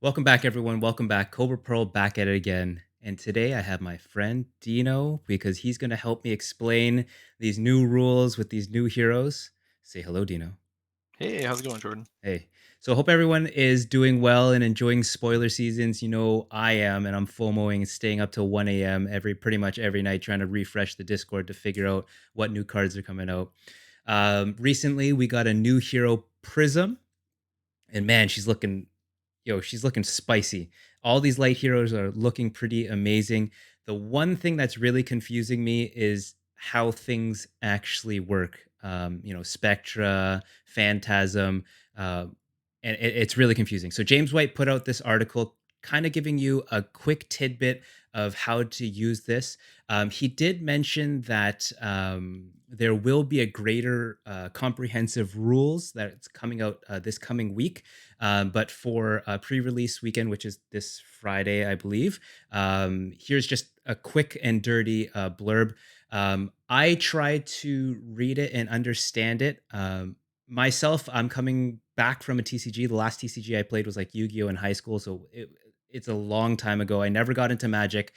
Welcome back, everyone. Welcome back. Cobra Pearl back at it again. And today I have my friend Dino because he's going to help me explain these new rules with these new heroes. Say hello, Dino. Hey, how's it going, Jordan? Hey. So I hope everyone is doing well and enjoying spoiler seasons. You know, I am, and I'm FOMOing and staying up till 1 a.m. Pretty much every night trying to refresh the Discord to figure out what new cards are coming out. Recently, we got a new hero, Prism, and man, she's looking spicy. All these light heroes are looking pretty amazing. The one thing that's really confusing me is how things actually work. Spectra, Phantasm, uh, and it's really confusing. So James White put out this article, kind of giving you a quick tidbit of how to use this. He did mention that there will be a greater comprehensive rules that's coming out this coming week. But for pre-release weekend, which is this Friday, I believe, here's just a quick and dirty blurb. I tried to read it and understand it. Myself, I'm coming back from a TCG. The last TCG I played was like Yu-Gi-Oh in high school, so it's a long time ago. I never got into Magic,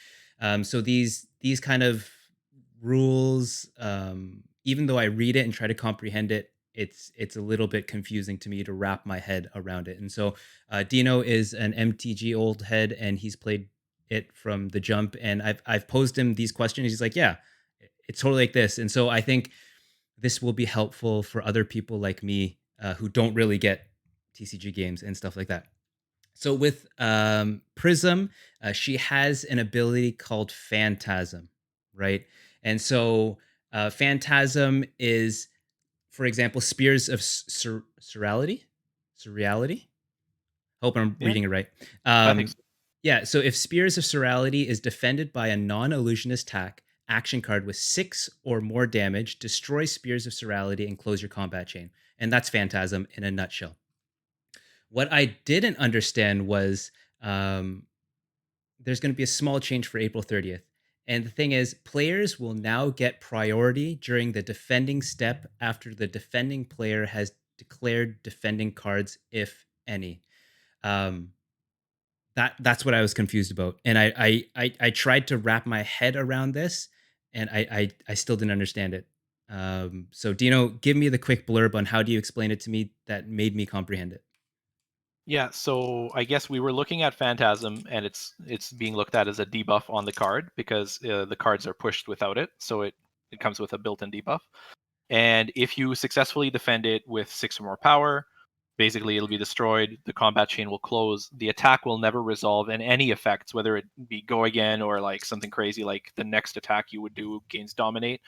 so these kind of rules, even though I read it and try to comprehend it, it's a little bit confusing to me to wrap my head around it. And so Dino is an MTG old head, and he's played it from the jump. And I've posed him these questions. He's like, yeah, it's totally like this. And so I think this will be helpful for other people like me who don't really get TCG games and stuff like that. So with Prism, she has an ability called Phantasm, right? And so Phantasm is, for example, Spears of Surreality. Surreality. Hope I'm Yeah, reading it right. I think Um, so. yeah. So if Spears of Surreality is defended by a non-illusionist action card with 6 or more damage, destroy Spears of Surreality and close your combat chain. And that's Phantasm in a nutshell. What I didn't understand was um, there's going to be a small change for April 30th. And the thing is, players will now get priority during the defending step after the defending player has declared defending cards, if any. Um, that's what I was confused about, and I tried to wrap my head around this, and I still didn't understand it. So Dino, give me the quick blurb on how do you explain it to me that made me comprehend it. Yeah, so I guess we were looking at Phantasm, and it's being looked at as a debuff on the card because the cards are pushed without it, so it comes with a built-in debuff. And if you successfully defend it with 6 or more power, basically it'll be destroyed. The combat chain will close. The attack will never resolve, and any effects, whether it be go again or like something crazy like the next attack you would do gains dominate,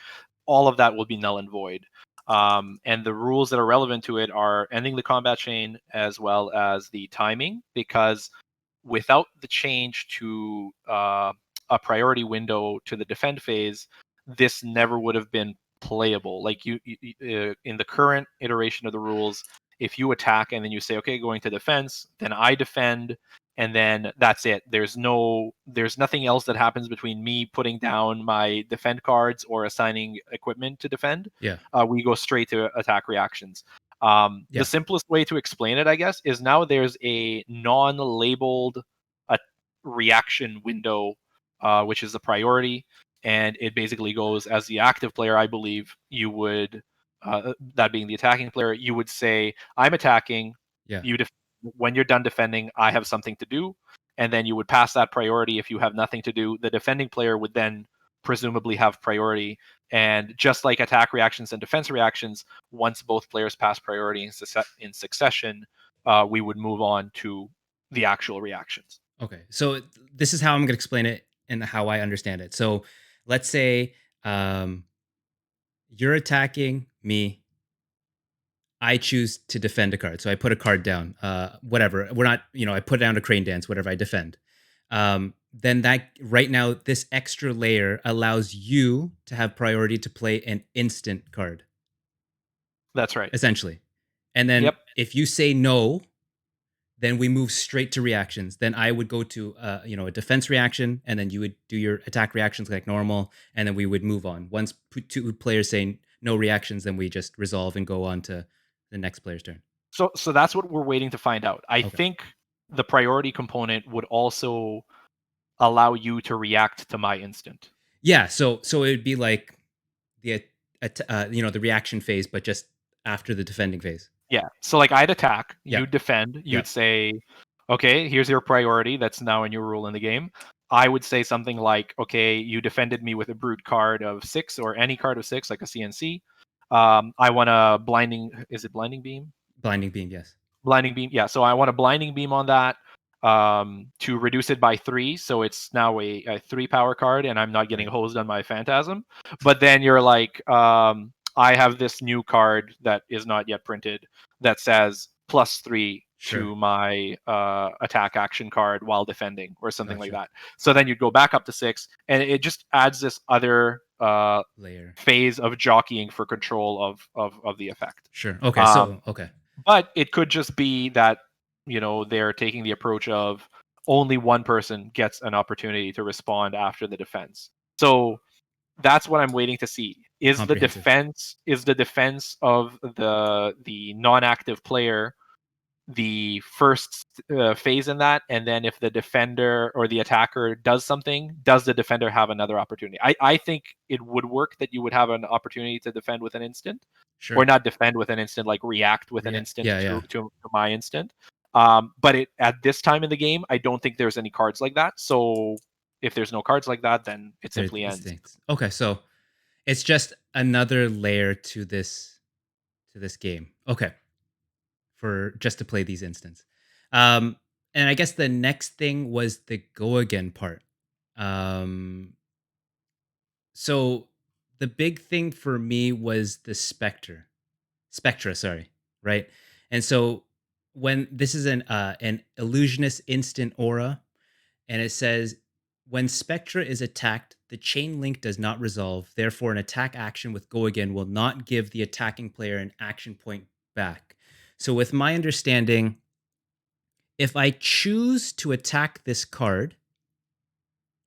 all of that will be null and void. And the rules that are relevant to it are ending the combat chain as well as the timing, because without the change to a priority window to the defend phase, this never would have been playable. Like in the current iteration of the rules, if you attack and then you say, okay, going to defense, then I defend, and then that's it. There's nothing else that happens between me putting down my defend cards or assigning equipment to defend. Yeah, We go straight to attack reactions. The yeah, simplest way to explain it, I guess, is now there's a non-labeled reaction window, which is a priority, and it basically goes as the active player. I believe you would, that being the attacking player, you would say, "I'm attacking. yeah. You when you're done defending, I have something to do," and then you would pass that priority. If you have nothing to do, the defending player would then presumably have priority. And just like attack reactions and defense reactions, once both players pass priority in succession, we would move on to the actual reactions. Okay, so this is how I'm going to explain it and how I understand it. So let's say um, you're attacking me. I choose to defend a card. So I put a card down. Whatever. We're not, I put down a crane dance, whatever I defend. Then that right now, this extra layer allows you to have priority to play an instant card, That's right. essentially. And then Yep. if you say no, then we move straight to reactions. Then I would go to a defense reaction, and then you would do your attack reactions like normal, and then we would move on. Once two players say no reactions, then we just resolve and go on to the next player's turn. So that's what we're waiting to find out. I Okay. think the priority component would also allow you to react to my instant. Yeah, so it would be like the the reaction phase, but just after the defending phase. Yeah. So like I'd attack, Yep, you'd defend, yep, you'd say, okay, here's your priority. That's now a new rule in the game. I would say something like, okay, you defended me with a brute card of 6 or any card of 6, like a CNC. I want a blinding. Is it blinding beam? blinding beam. Yes, Blinding beam. Yeah. So I want a blinding beam on that to reduce it by 3. So it's now a 3 power card, and I'm not getting right. hosed on my Phantasm. But then you're like, I have this new card that is not yet printed that says +3 Sure, to my attack action card while defending, or something like gotcha. that. So then you'd go back up to 6, and it just adds this other Layer. phase of jockeying for control of the effect. Sure. Okay. Um, So okay. but it could just be that, they're taking the approach of only one person gets an opportunity to respond after the defense. So that's what I'm waiting to see. Comprehensive. Is the defense of the non-active player the first phase in that, and then if the defender or the attacker does something, does the defender have another opportunity? I think it would work that you would have an opportunity to defend with an instant, or Sure. not defend with an instant, like react with an instant Yeah, yeah. to my instant. But at this time in the game, I don't think there's any cards like that. So if there's no cards like that, then it There simply ends. instincts. Okay, so it's just another layer to this game. Okay, for just to play these instants. Um, and I guess the next thing was the go again part. Um, so the big thing for me was the spectra, sorry, right? And so when this is an illusionist instant aura, and it says when Spectra is attacked, the chain link does not resolve. Therefore, an attack action with Go Again will not give the attacking player an action point back. So, with my understanding, if I choose to attack this card,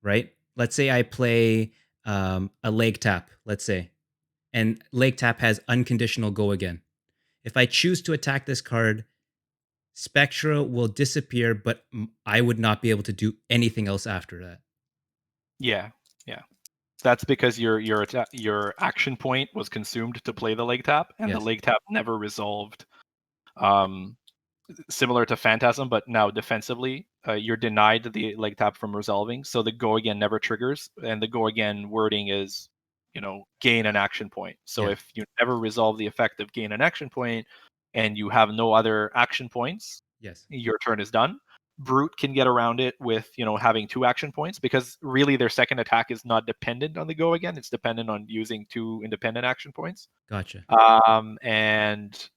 right? Let's say I play a leg tap, let's say, and leg tap has unconditional Go Again. If I choose to attack this card, Spectra will disappear, but I would not be able to do anything else after that. Yeah, yeah. That's because your action point was consumed to play the leg tap, and the Yes. leg tap never resolved. Um, Similar to Phantasm, but now defensively, you're denied the leg tap from resolving, so the go again never triggers, and the go again wording is, gain an action point. So Yeah. if you never resolve the effect of gain an action point, and you have no other action points, Yes. your turn is done. Brute can get around it with, having 2 action points, because really their second attack is not dependent on the go again. It's dependent on using 2 independent action points. Gotcha. And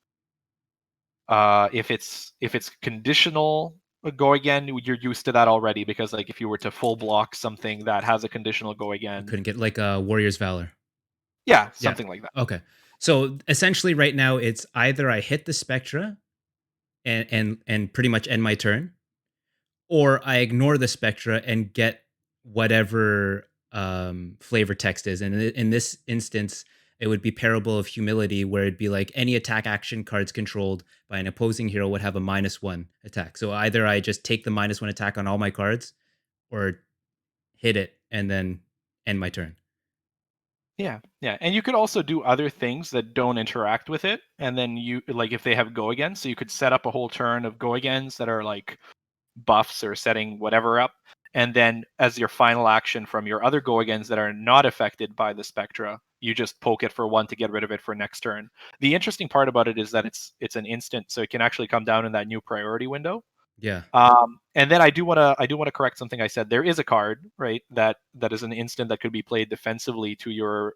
if it's conditional go again, you're used to that already, because like if you were to full block something that has a conditional go You again, couldn't get like a Warrior's Valor. yeah, Yeah. something like that. Okay. So essentially right now it's either I hit the Spectra and pretty much end my turn, or I ignore the Spectra and get whatever flavor text is. And in this instance, it would be Parable of Humility, where it'd be like any attack action cards controlled by an opposing hero would have a -1 attack. So either I just take the -1 attack on all my cards, or hit it and then end my turn. Yeah, yeah, and you could also do other things that don't interact with it, and then you, like, if they have go again, so you could set up a whole turn of go agains that are like buffs or setting whatever up, and then as your final action from your other go agains that are not affected by the spectra, you just poke it for 1 to get rid of it for next turn. The interesting part about it is that it's an instant, so it can actually come down in that new priority window. Yeah. And then I do wanna correct something I said. There is a card, right, that is an instant that could be played defensively to your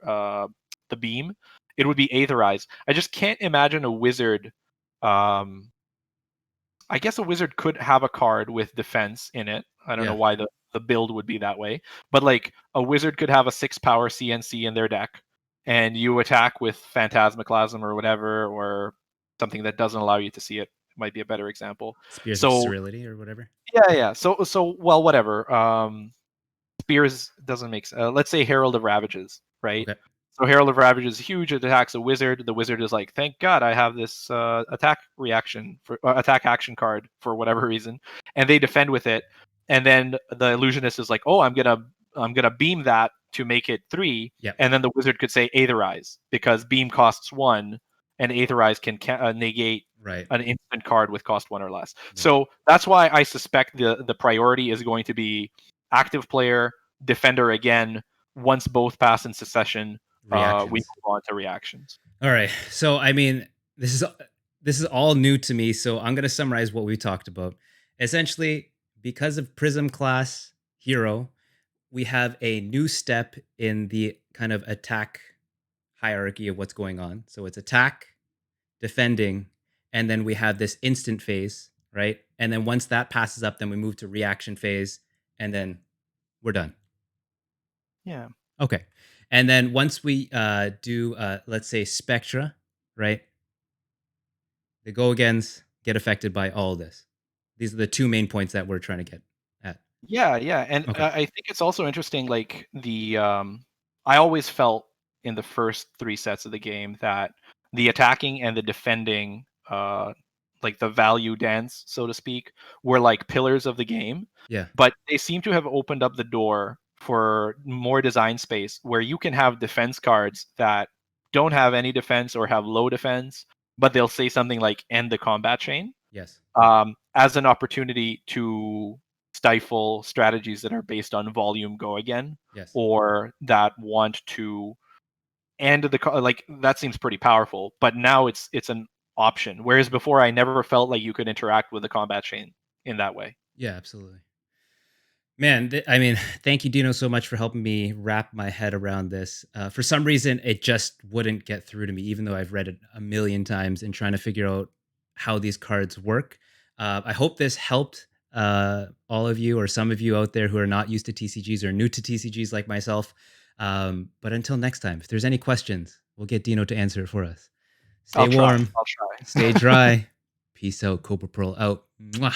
the beam. It would be Aetherize. I just can't imagine a wizard. Um, I guess a wizard could have a card with defense in it. I don't know Yeah. why the build would be that way, but like a wizard could have a 6 power CNC in their deck, and you attack with Phantasmaclasm or whatever, or something that doesn't allow you to see it. Might be a better example. Spears of So Sterility or whatever. yeah, yeah. So well, whatever. Spears doesn't make sense. Let's say Herald of Ravages, right? Okay. So Herald of Ravage is huge. It attacks a wizard. The wizard is like, "Thank God I have this attack reaction for attack action card for whatever reason," and they defend with it. And then the illusionist is like, "Oh, I'm gonna beam that to make it 3." Yep. And then the wizard could say Aetherize because beam costs 1, and Aetherize can negate Right. an instant card with cost 1 or less. Right. So that's why I suspect the priority is going to be active player, defender again. Once both pass in succession, we Reactions. move on to reactions. All right. So I mean, this is all new to me. So I'm gonna summarize what we talked about. Essentially, because of Prism class hero, we have a new step in the kind of attack hierarchy of what's going on. So it's attack, defending, and then we have this instant phase, right? And then once that passes up, then we move to reaction phase, and then we're done. Yeah. Okay. And then once we do, let's say, Spectra, right? The go agains get affected by all of this. These are the two main points that we're trying to get at. Yeah, yeah, and Okay. I think it's also interesting. Like I always felt in the first 3 sets of the game that the attacking and the defending, like the value dance, so to speak, were like pillars of the game. Yeah. But they seem to have opened up the door for more design space where you can have defense cards that don't have any defense or have low defense, but they'll say something like "end the combat chain." Yes. As an opportunity to stifle strategies that are based on volume go again, Yes. or that want to end like that seems pretty powerful. But now it's an option, whereas before I never felt like you could interact with the combat chain in that way. Yeah. Absolutely. Man, I mean, thank you, Dino, so much for helping me wrap my head around this. For some reason, it just wouldn't get through to me, even though I've read it a million times and trying to figure out how these cards work. I hope this helped all of you or some of you out there who are not used to TCGs or new to TCGs like myself. But until next time, if there's any questions, we'll get Dino to answer it for us. Stay I'll try. warm, I'll stay try. dry. Peace out. Cobra Pearl out. Mwah.